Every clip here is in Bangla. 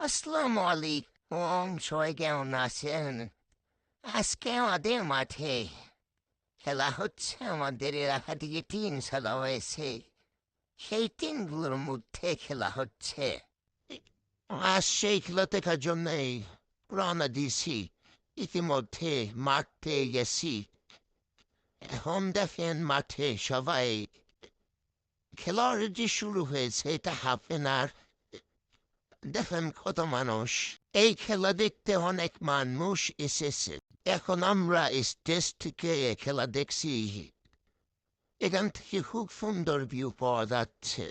আসসালামু আলাইকুম সবাই কেমন আছেন? আজকে আমাদের মাঠে খেলা হচ্ছে। আমাদের এলাকাতে যে টিম খেলা হয়েছে সেই টিমগুলোর মধ্যে খেলা হচ্ছে। আর সেই খেলা দেখার জন্যই রওনা দিয়েছি। ইতিমধ্যে মাঠে গেছি। এখন দেখেন মাঠে সবাই খেলা অলরেডি শুরু হয়েছে। এটা হাফ এন আওয়ার। দেখেন কত মানুষ। এই খেলা দেখতে অনেক মানুষ এসেছে। এখন আমরা স্টেজ থেকে খেলা দেখছি। এখান থেকে খুব সুন্দর ভিউ পাওয়া যাচ্ছে।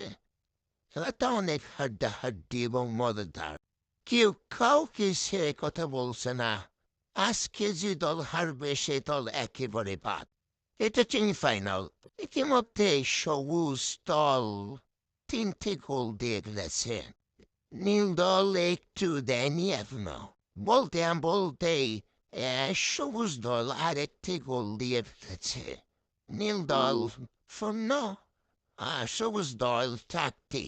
খেলাটা অনেক হাড্ডাহাড্ডি এবং মজাদার। কেউ কাউকে সে কথা বলছে না। আজকে যে দল হারবে সে দল একেবারে বাদ। এটা সেমিফাইনাল। ইতিমধ্যে সবুজ দল 3টে গোল দিয়ে গেছে। নীল দল একটু দেয়নি এখনো। বলতেই সবুজ দল আরেকটি গোল দিয়ে ফেলেছে। নীল দল শূন্য আর সবুজ দল 4টি।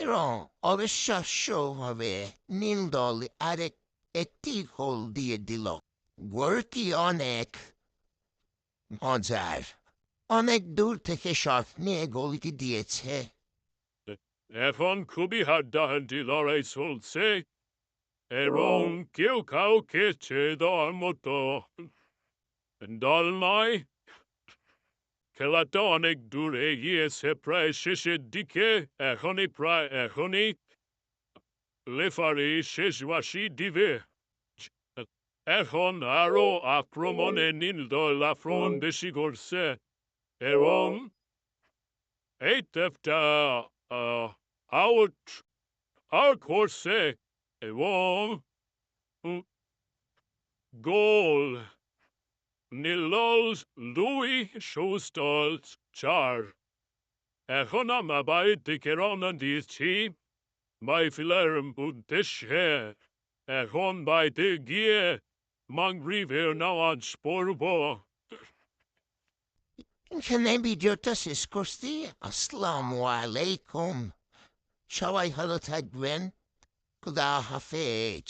এবং অবিশ্বাস্যভাবে নীল দল একটি গোল দিয়ে দিল। গোলটি অনেক মজার। অনেক দূর থেকে শট নিয়ে গোলটি দিয়েছে। এখন খুবই হাড্ডাহাড্ডি লড়াই চলছে এবং কেউ কাউকে ছেড়ে দেওয়ার মতো দল নয়। খেলাটা অনেক দূর এগিয়েছে, প্রায় শেষের দিকে। এখনই রেফারি শেষ বাঁশি দিবে। এখন আরো আক্রমণে নীল দল আক্রমণ বেশি করছে এবং এই টেপটা আউট করছে এবং গোল নীল দল 2, সবুজ দল 4। এখন আমরা বাড়ির দিকে রওনা দিয়েছি বাড়ি ফেরার উদ্দেশ্যে। এখন বাড়িতে গিয়ে মাগরিবের নামাজ পড়ব। এখানে ভিডিওটা শেষ করছি। আসসালামু আলাইকুম। সবাই ভালো থাকবেন। খুদা হাফেজ।